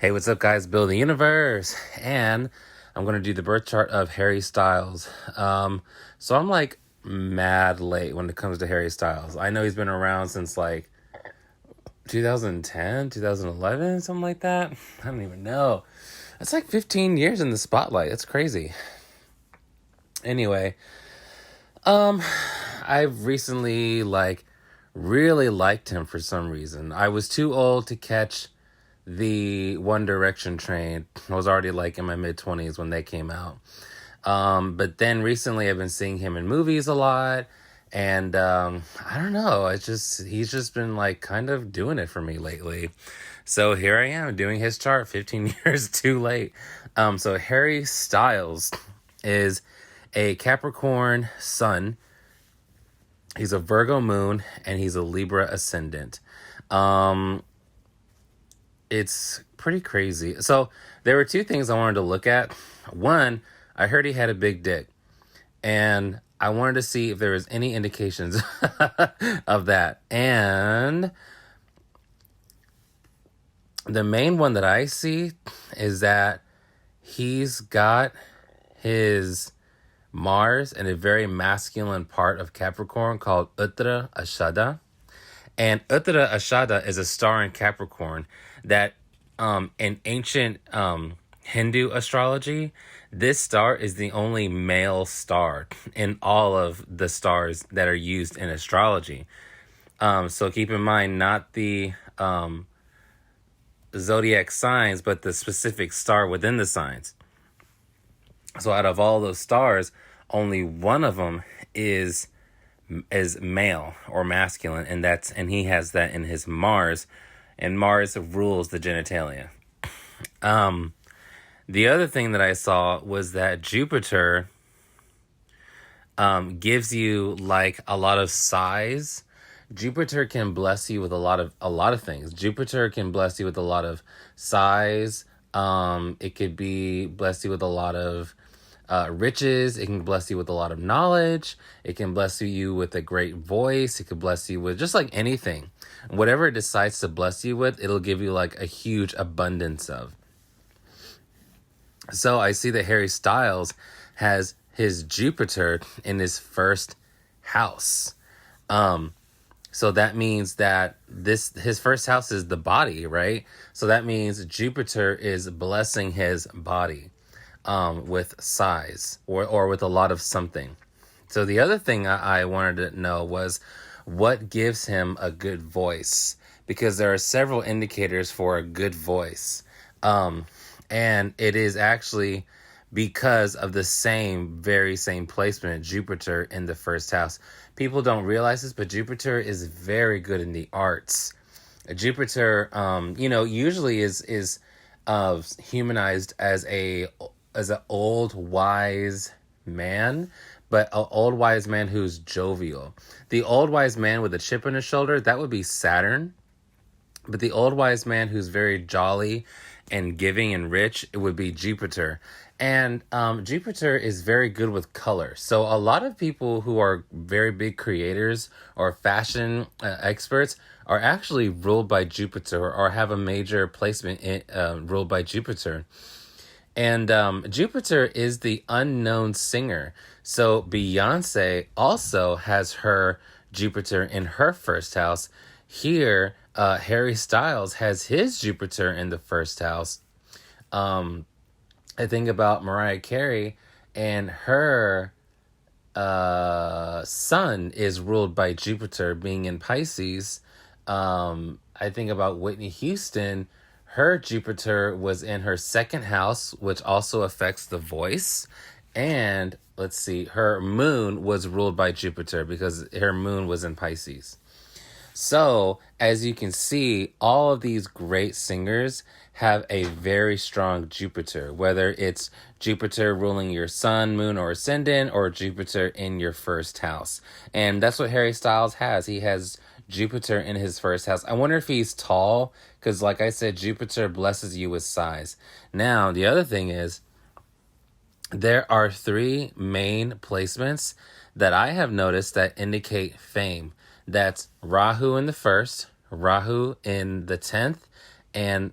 Hey, what's up, guys? Build the universe, and I'm gonna do the birth chart of Harry Styles. So I'm like mad late when it comes to Harry Styles. I know he's been around since like 2010, 2011, something like that. I don't even know. It's like 15 years in the spotlight. It's crazy. Anyway, I've recently really liked him for some reason. I was too old to catch the One Direction train. I was already like in my mid-20s when they came out. But then recently I've been seeing him in movies a lot. And I don't know. He's just been like kind of doing it for me lately. So here I am doing his chart 15 years too late. So Harry Styles is a Capricorn sun. He's a Virgo moon and he's a Libra ascendant. It's pretty crazy. So there were two things I wanted to look at. One, I heard he had a big dick, and I wanted to see if there was any indications of that. And the main one that I see is that he's got his Mars in a very masculine part of Capricorn called Uttara Ashada. And Uttara Ashada is a star in Capricorn that in ancient Hindu astrology, this star is the only male star in all of the stars that are used in astrology. So keep in mind, not the zodiac signs, but the specific star within the signs. So out of all those stars, only one of them is male or masculine, and he has that in his Mars, and Mars rules the genitalia. The other thing that I saw was that Jupiter gives you like a lot of size. Jupiter can bless you with a lot of things. Jupiter can bless you with a lot of size. It could be bless you with a lot of riches. It can bless you with a lot of knowledge. It can bless you with a great voice. It could bless you with just like anything. Whatever it decides to bless you with, it'll give you like a huge abundance of. So I see that Harry Styles has his Jupiter in his first house. So that means that his first house is the body, right? So that means Jupiter is blessing his body with size or with a lot of something. So the other thing I wanted to know was what gives him a good voice, because there are several indicators for a good voice. And it is actually because of the very same placement, Jupiter in the first house. People don't realize this, but Jupiter is very good in the arts. Jupiter, usually is humanized as an old wise man, but an old wise man who's jovial. The old wise man with a chip on his shoulder, that would be Saturn. But the old wise man who's very jolly and giving and rich, it would be Jupiter. And Jupiter is very good with color. So a lot of people who are very big creators or fashion experts are actually ruled by Jupiter or have a major placement ruled by Jupiter. And Jupiter is the unknown singer. So Beyonce also has her Jupiter in her first house. Here, Harry Styles has his Jupiter in the first house. I think about Mariah Carey, and her sun is ruled by Jupiter being in Pisces. I think about Whitney Houston. Her Jupiter was in her second house, which also affects the voice. And let's see, her moon was ruled by Jupiter because her moon was in Pisces. So, as you can see, all of these great singers have a very strong Jupiter, whether it's Jupiter ruling your sun, moon, or ascendant, or Jupiter in your first house. And that's what Harry Styles has. He has Jupiter in his first house. I wonder if he's tall, because like I said, Jupiter blesses you with size. Now, the other thing is, there are three main placements that I have noticed that indicate fame. That's Rahu in the first, Rahu in the 10th, and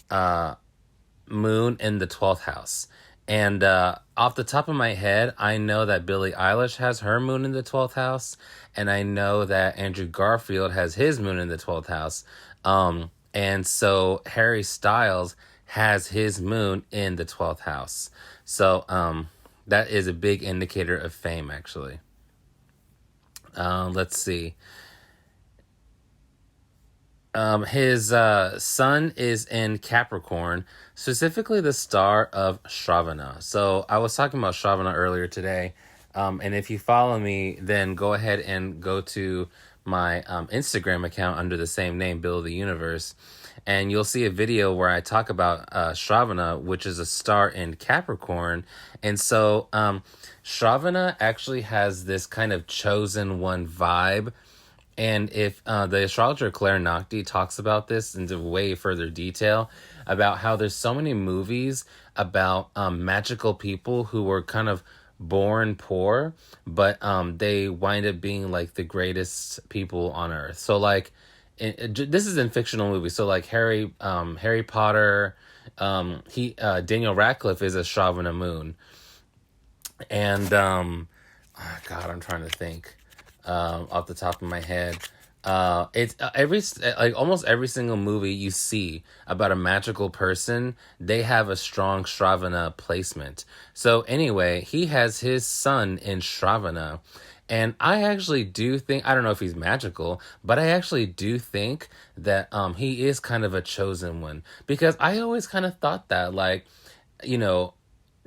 moon in the 12th house. And off the top of my head, I know that Billie Eilish has her moon in the 12th house. And I know that Andrew Garfield has his moon in the 12th house. And so Harry Styles has his moon in the 12th house. So that is a big indicator of fame, actually. Let's see. His sun is in Capricorn, specifically the star of Shravana. So I was talking about Shravana earlier today. And if you follow me, then go ahead and go to my Instagram account under the same name, Bill of the Universe. And you'll see a video where I talk about Shravana, which is a star in Capricorn. And so Shravana actually has this kind of chosen one vibe. And if the astrologer Claire Nocti talks about this into way further detail about how there's so many movies about magical people who were kind of born poor, but they wind up being like the greatest people on earth. So like, this is in fictional movies. So like Harry Potter, Daniel Radcliffe is a Shravana moon, and God, I'm trying to think off the top of my head. It's almost every single movie you see about a magical person, they have a strong Shravana placement. So anyway, he has his sun in Shravana. And I actually do think, I don't know if he's magical, but I actually do think that he is kind of a chosen one. Because I always kind of thought that, like, you know,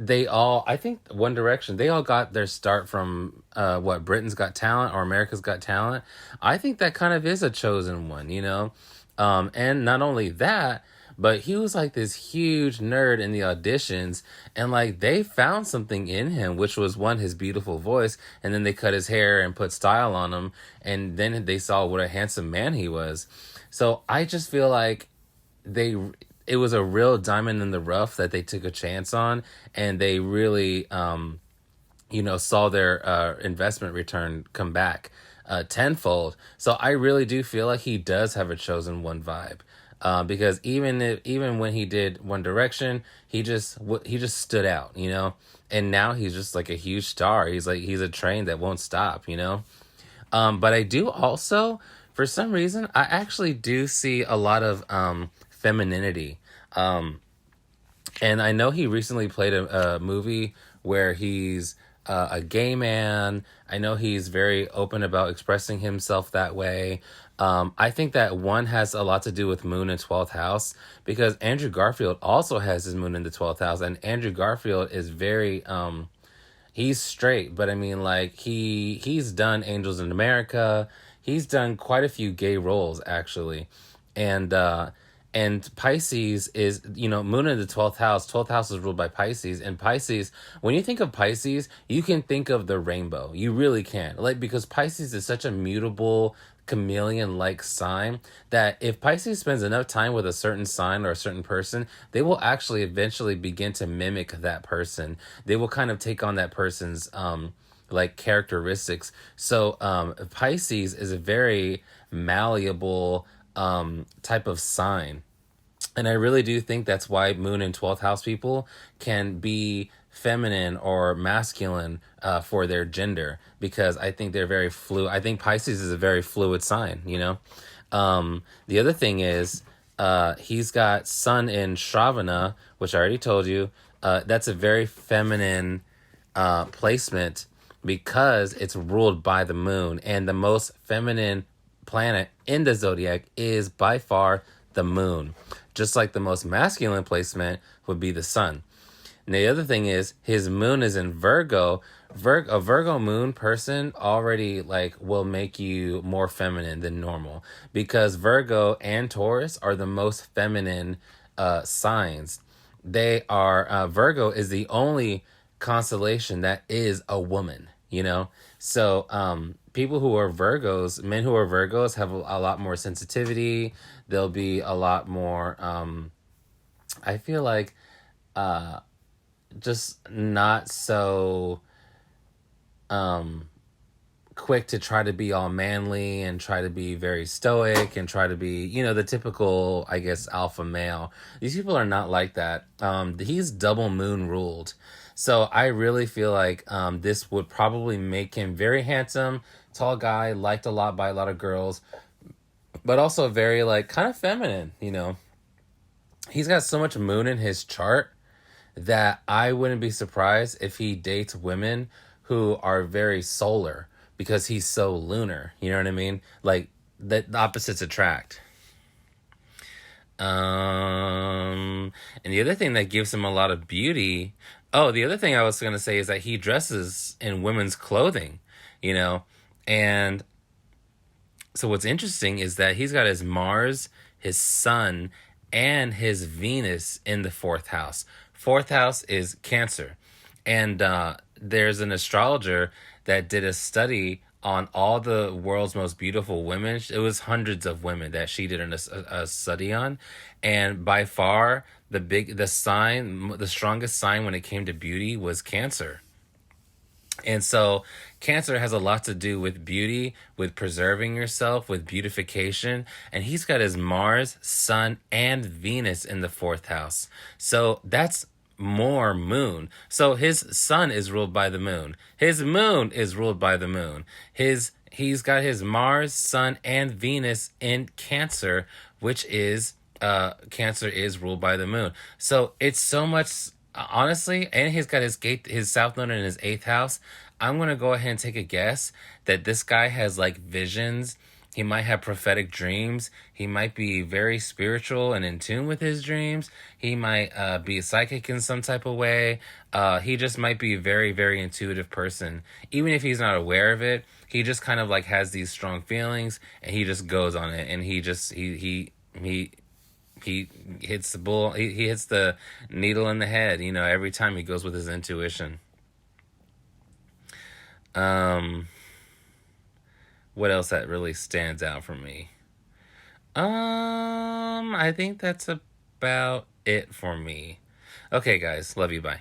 I think One Direction, they all got their start from Britain's Got Talent or America's Got Talent. I think that kind of is a chosen one, you know. And not only that, but he was like this huge nerd in the auditions, and like they found something in him, which was one, his beautiful voice, and then they cut his hair and put style on him, and then they saw what a handsome man he was. So I just feel like they it was a real diamond in the rough that they took a chance on, and they really saw their investment return come back tenfold. So I really do feel like he does have a chosen one vibe. Because even when he did One Direction, he just stood out, you know. And now he's just like a huge star. He's a train that won't stop, you know. But I do also, for some reason, I actually do see a lot of femininity. And I know he recently played a movie where he's a gay man. I know he's very open about expressing himself that way. I think that one has a lot to do with moon in 12th house, because Andrew Garfield also has his moon in the 12th house, and Andrew Garfield is very he's straight, but I mean, like, he's done Angels in America. He's done quite a few gay roles, actually. And Pisces is, moon in the 12th house. 12th house is ruled by Pisces. And Pisces, when you think of Pisces, you can think of the rainbow. You really can. Like, because Pisces is such a mutable, chameleon-like sign that if Pisces spends enough time with a certain sign or a certain person, they will actually eventually begin to mimic that person. They will kind of take on that person's like characteristics. So Pisces is a very malleable type of sign. And I really do think that's why moon and 12th house people can be feminine or masculine for their gender, because I think they're very fluid. I think Pisces is a very fluid sign, you know. The other thing is he's got sun in Shravana, which I already told you. That's a very feminine placement, because it's ruled by the moon, and the most feminine planet in the zodiac is by far the moon, just like the most masculine placement would be the sun. And the other thing is his moon is in Virgo. A Virgo moon person already like will make you more feminine than normal, because Virgo and Taurus are the most feminine signs. They are Virgo is the only constellation that is a woman, you know. So people who are Virgos, men who are Virgos, have a lot more sensitivity. They'll be a lot more I feel like just not so quick to try to be all manly and try to be very stoic and try to be, the typical, I guess, alpha male. These people are not like that. He's double moon ruled. So I really feel like this would probably make him very handsome, tall guy, liked a lot by a lot of girls, but also very like kind of feminine. He's got so much moon in his chart that I wouldn't be surprised if he dates women who are very solar because he's so lunar. You know what I mean? Like the opposites attract. And the other thing that gives him a lot of beauty. Oh, the other thing I was going to say is that he dresses in women's clothing, you know, and so what's interesting is that he's got his Mars, his Sun, and his Venus in the fourth house. Fourth house is Cancer. And there's an astrologer that did a study on all the world's most beautiful women. It was hundreds of women that she did a study on. And by far, the strongest sign when it came to beauty was Cancer. And so Cancer has a lot to do with beauty, with preserving yourself, with beautification. And he's got his Mars, Sun, and Venus in the fourth house. So that's more moon. So his Sun is ruled by the moon. His moon is ruled by the moon. He's got his Mars, Sun, and Venus in Cancer, which is Cancer is ruled by the moon. So it's so much. Honestly, and he's got his South Node in his eighth house. I'm gonna go ahead and take a guess that this guy has like visions. He might have prophetic dreams. He might be very spiritual and in tune with his dreams. He might be a psychic in some type of way. He just might be a very, very intuitive person. Even if he's not aware of it, he just kind of like has these strong feelings and he just goes on it and he hits the bull. He hits the needle in the head. Every time he goes with his intuition. What else that really stands out for me? I think that's about it for me. Okay, guys, love you. Bye.